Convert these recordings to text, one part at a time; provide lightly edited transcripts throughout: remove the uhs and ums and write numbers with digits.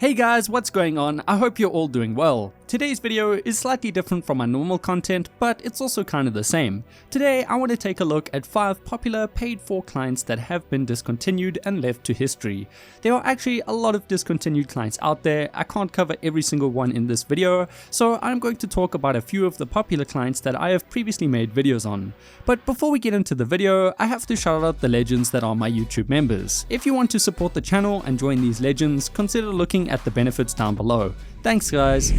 Hey guys, what's going on? I hope you're all doing well. Today's video is slightly different from my normal content, but it's also kind of the same. Today I want to take a look at 5 popular paid-for clients that have been discontinued and left to history. There are actually a lot of discontinued clients out there. I can't cover every single one in this video, so I'm going to talk about a few of the popular clients that I have previously made videos on. But before we get into the video, I have to shout out the legends that are my YouTube members. If you want to support the channel and join these legends, consider looking at the benefits down below. Thanks guys!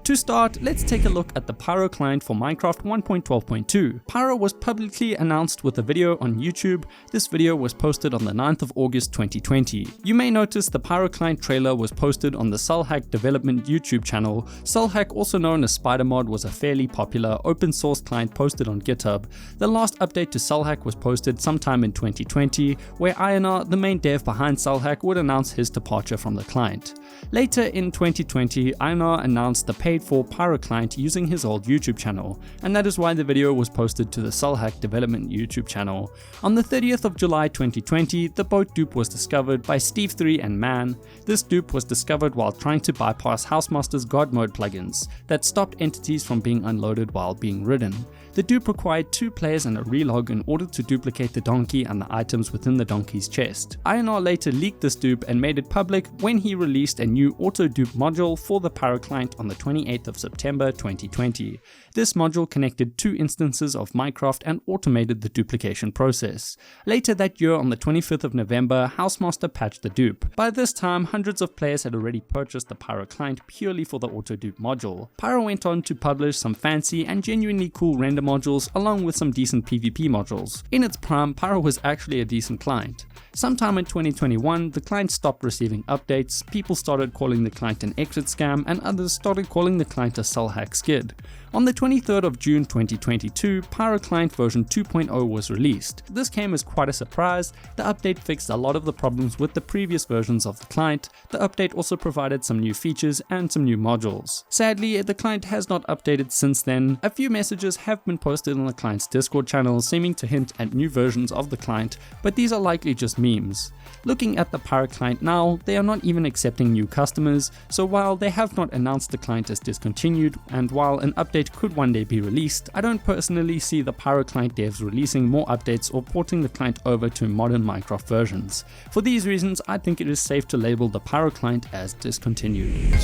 To start, let's take a look at the Pyro client for Minecraft 1.12.2. Pyro was publicly announced with a video on YouTube. This video was posted on the 9th of August 2020. You may notice the Pyro client trailer was posted on the SalHack development YouTube channel. SalHack, also known as SpiderMod, was a fairly popular open source client posted on GitHub. The last update to SalHack was posted sometime in 2020, where Ionar, the main dev behind SalHack, would announce his departure from the client. Later in 2020, Ionar announced the paid-for Pyro client using his old YouTube channel, and that is why the video was posted to the SalHack development YouTube channel. On the 30th of July 2020, the boat dupe was discovered by Steve3 and Man. This dupe was discovered while trying to bypass Housemaster's God Mode plugins that stopped entities from being unloaded while being ridden. The dupe required 2 players and a relog in order to duplicate the donkey and the items within the donkey's chest. Ionar later leaked this dupe and made it public when he released a new auto dupe module for the Pyro client on the 28th of September 2020. This module connected 2 instances of Minecraft and automated the duplication process. Later that year, on the 25th of November, Housemaster patched the dupe. By this time, hundreds of players had already purchased the Pyro client purely for the auto dupe module. Pyro went on to publish some fancy and genuinely cool render modules along with some decent PvP modules. In its prime, Pyro was actually a decent client. Sometime in 2021, the client stopped receiving updates, people started calling the client an exit scam, and others started calling the client a SalHack skid. On the 23rd of June 2022, Pyro Client version 2.0 was released. This came as quite a surprise. The update fixed a lot of the problems with the previous versions of the client. The update also provided some new features and some new modules. Sadly, the client has not updated since then. A few messages have been posted on the client's Discord channel seeming to hint at new versions of the client, but these are likely just memes. Looking at the Pyro client now, they are not even accepting new customers, so while they have not announced the client as discontinued, and while an update could one day be released, I don't personally see the Pyro client devs releasing more updates or porting the client over to modern Minecraft versions. For these reasons, I think it is safe to label the Pyro client as discontinued.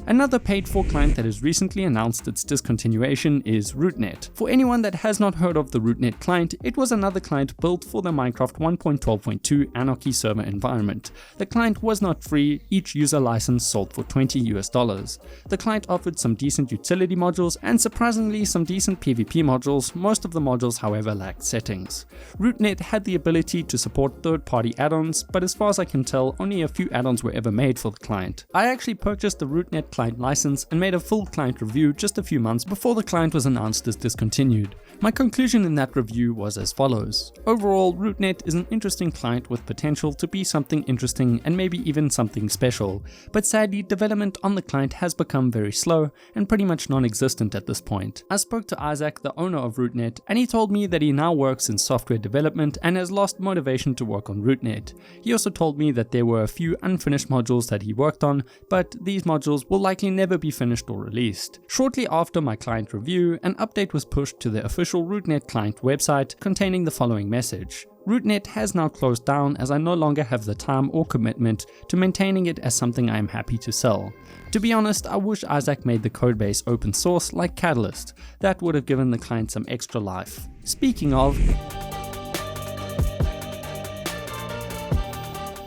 Another paid-for client that has recently announced its discontinuation is Rootnet. For anyone that has not heard of the Rootnet client, it was another client built for the Minecraft 1.12.2 Anarchy server environment. The client was not free, each user license sold for $20 US. The client offered some decent utility modules and surprisingly some decent PvP modules. Most of the modules however lacked settings. Rootnet had the ability to support third-party add-ons, but as far as I can tell, only a few add-ons were ever made for the client. I actually purchased the Rootnet client license and made a full client review just a few months before the client was announced as discontinued. My conclusion in that review was as follows. Overall, Rootnet is an interesting client with potential to be something interesting and maybe even something special, but sadly development on the client has become very slow and pretty much non-existent at this point. I spoke to Isaac, the owner of Rootnet, and he told me that he now works in software development and has lost motivation to work on Rootnet. He also told me that there were a few unfinished modules that he worked on, but these modules will likely never be finished or released. Shortly after my client review, an update was pushed to the official Rootnet client website containing the following message. Rootnet has now closed down as I no longer have the time or commitment to maintaining it as something I am happy to sell. To be honest, I wish Isaac made the codebase open source like Catalyst. That would have given the client some extra life. Speaking of,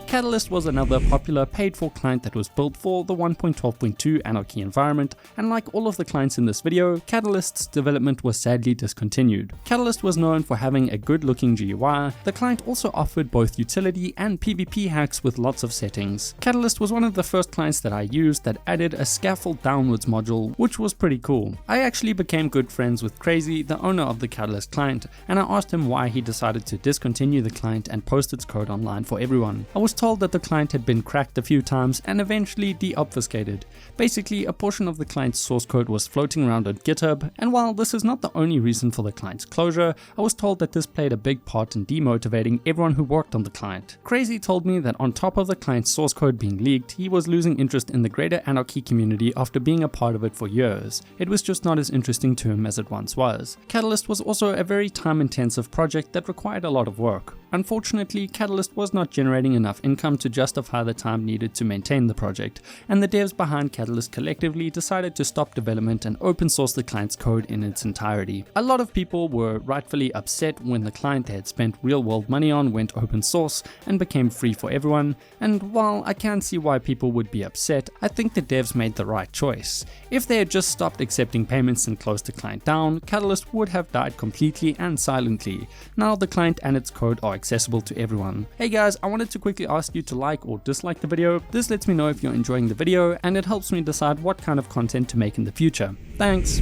Catalyst was another popular paid-for client that was built for the 1.12.2 Anarchy environment, and like all of the clients in this video, Catalyst's development was sadly discontinued. Catalyst was known for having a good-looking GUI. The client also offered both utility and PvP hacks with lots of settings. Catalyst was one of the first clients that I used that added a scaffold downwards module, which was pretty cool. I actually became good friends with Crazy, the owner of the Catalyst client, and I asked him why he decided to discontinue the client and post its code online for everyone. I was told told that the client had been cracked a few times and eventually deobfuscated. Basically, a portion of the client's source code was floating around on GitHub, and while this is not the only reason for the client's closure, I was told that this played a big part in demotivating everyone who worked on the client. Crazy told me that on top of the client's source code being leaked, he was losing interest in the greater Anarchy community after being a part of it for years. It was just not as interesting to him as it once was. Catalyst was also a very time-intensive project that required a lot of work. Unfortunately, Catalyst was not generating enough income to justify the time needed to maintain the project, and the devs behind Catalyst collectively decided to stop development and open source the client's code in its entirety. A lot of people were rightfully upset when the client they had spent real-world money on went open source and became free for everyone, and while I can see why people would be upset, I think the devs made the right choice. If they had just stopped accepting payments and closed the client down, Catalyst would have died completely and silently. Now the client and its code are accessible to everyone. Hey guys, I wanted to quickly ask you to like or dislike the video. This lets me know if you're enjoying the video and it helps me decide what kind of content to make in the future. Thanks!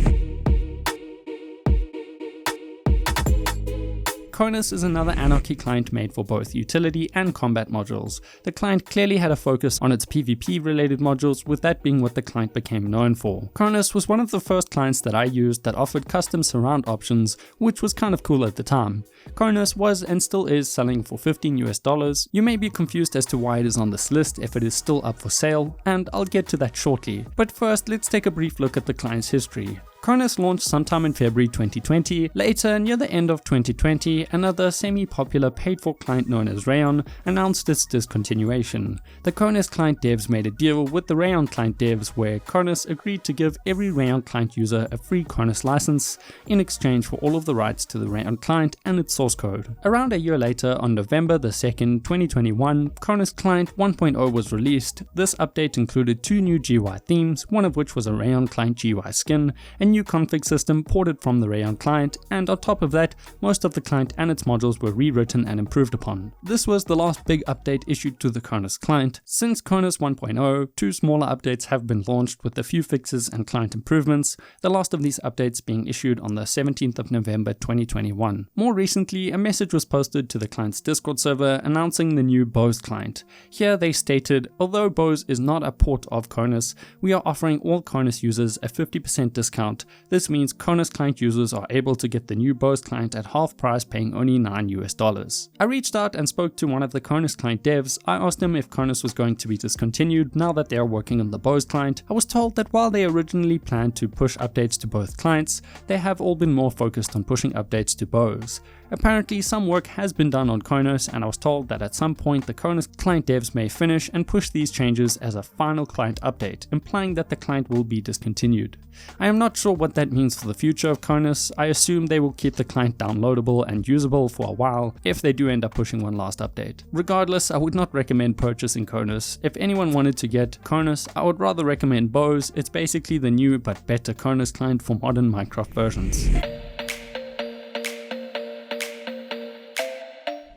Konas is another Anarchy client made for both utility and combat modules. The client clearly had a focus on its PvP related modules, with that being what the client became known for. Konas was one of the first clients that I used that offered custom surround options, which was kind of cool at the time. Konas was and still is selling for $15 US. You may be confused as to why it is on this list if it is still up for sale, and I'll get to that shortly. But first, let's take a brief look at the client's history. Konas launched sometime in February 2020. Later, near the end of 2020, another semi-popular paid-for client known as Rayon announced its discontinuation. The Konas client devs made a deal with the Rayon client devs where Konas agreed to give every Rayon client user a free Konas license in exchange for all of the rights to the Rayon client and its source code. Around a year later, on November the 2nd, 2021, Konas Client 1.0 was released. This update included 2 new GUI themes, one of which was a Rayon client GUI skin, and new config system ported from the Rayon client, and on top of that, most of the client and its modules were rewritten and improved upon. This was the last big update issued to the Konas client. Since Konas 1.0, 2 smaller updates have been launched with a few fixes and client improvements, the last of these updates being issued on the 17th of November 2021. More recently, a message was posted to the client's Discord server announcing the new Boze Client. Here they stated, although Boze is not a port of Konas, we are offering all Konas users a 50% discount. This means Konas Client users are able to get the new Boze Client at half price, paying only $9 US. I reached out and spoke to one of the Konas Client devs. I asked him if Konas was going to be discontinued now that they are working on the Boze Client. I was told that while they originally planned to push updates to both clients, they have all been more focused on pushing updates to Boze. Apparently some work has been done on Konas, and I was told that at some point the Konas client devs may finish and push these changes as a final client update, implying that the client will be discontinued. I am not sure what that means for the future of Konas. I assume they will keep the client downloadable and usable for a while if they do end up pushing one last update. Regardless, I would not recommend purchasing Konas. If anyone wanted to get Konas, I would rather recommend Boze. It's basically the new but better Konas client for modern Minecraft versions.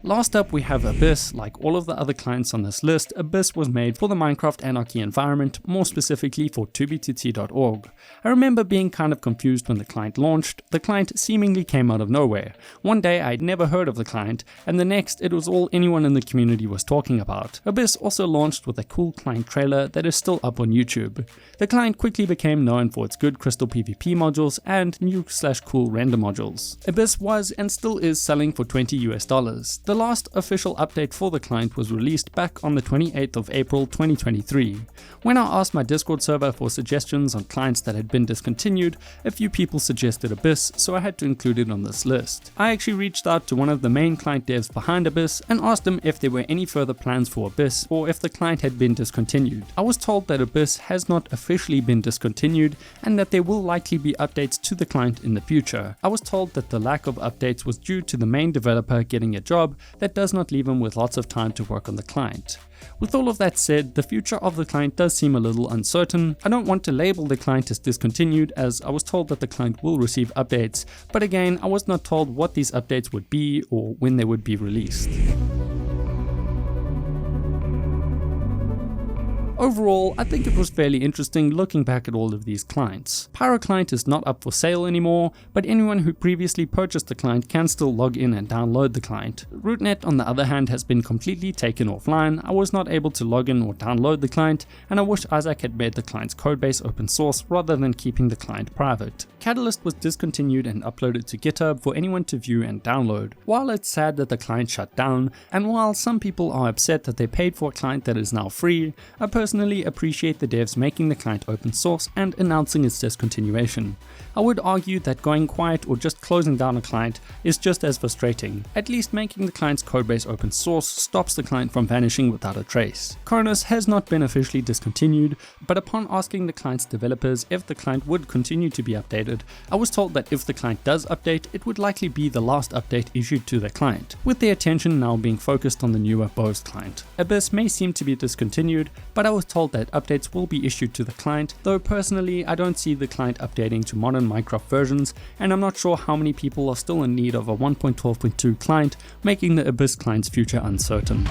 Last up we have Abyss. Like all of the other clients on this list, Abyss was made for the Minecraft Anarchy environment, more specifically for 2b2t.org. I remember being kind of confused when the client launched. The client seemingly came out of nowhere. One day I'd never heard of the client, and the next it was all anyone in the community was talking about. Abyss also launched with a cool client trailer that is still up on YouTube. The client quickly became known for its good crystal PvP modules and new/cool render modules. Abyss was and still is selling for $20 US. The last official update for the client was released back on the 28th of April 2023. When I asked my Discord server for suggestions on clients that had been discontinued, a few people suggested Abyss, so I had to include it on this list. I actually reached out to one of the main client devs behind Abyss and asked him if there were any further plans for Abyss or if the client had been discontinued. I was told that Abyss has not officially been discontinued and that there will likely be updates to the client in the future. I was told that the lack of updates was due to the main developer getting a job that does not leave him with lots of time to work on the client. With all of that said, the future of the client does seem a little uncertain. I don't want to label the client as discontinued, as I was told that the client will receive updates, but again, I was not told what these updates would be or when they would be released. Overall, I think it was fairly interesting looking back at all of these clients. Pyro Client is not up for sale anymore, but anyone who previously purchased the client can still log in and download the client. Rootnet, on the other hand, has been completely taken offline. I was not able to log in or download the client, and I wish Isaac had made the client's codebase open source rather than keeping the client private. Catalyst was discontinued and uploaded to GitHub for anyone to view and download. While it's sad that the client shut down, and while some people are upset that they paid for a client that is now free, I personally appreciate the devs making the client open source and announcing its discontinuation. I would argue that going quiet or just closing down a client is just as frustrating. At least making the client's codebase open source stops the client from vanishing without a trace. Konas has not been officially discontinued, but upon asking the client's developers if the client would continue to be updated, I was told that if the client does update, it would likely be the last update issued to the client, with their attention now being focused on the newer Boze client. Abyss may seem to be discontinued, but I was told that updates will be issued to the client, though personally I don't see the client updating to modern Minecraft versions, and I'm not sure how many people are still in need of a 1.12.2 client, making the Abyss client's future uncertain.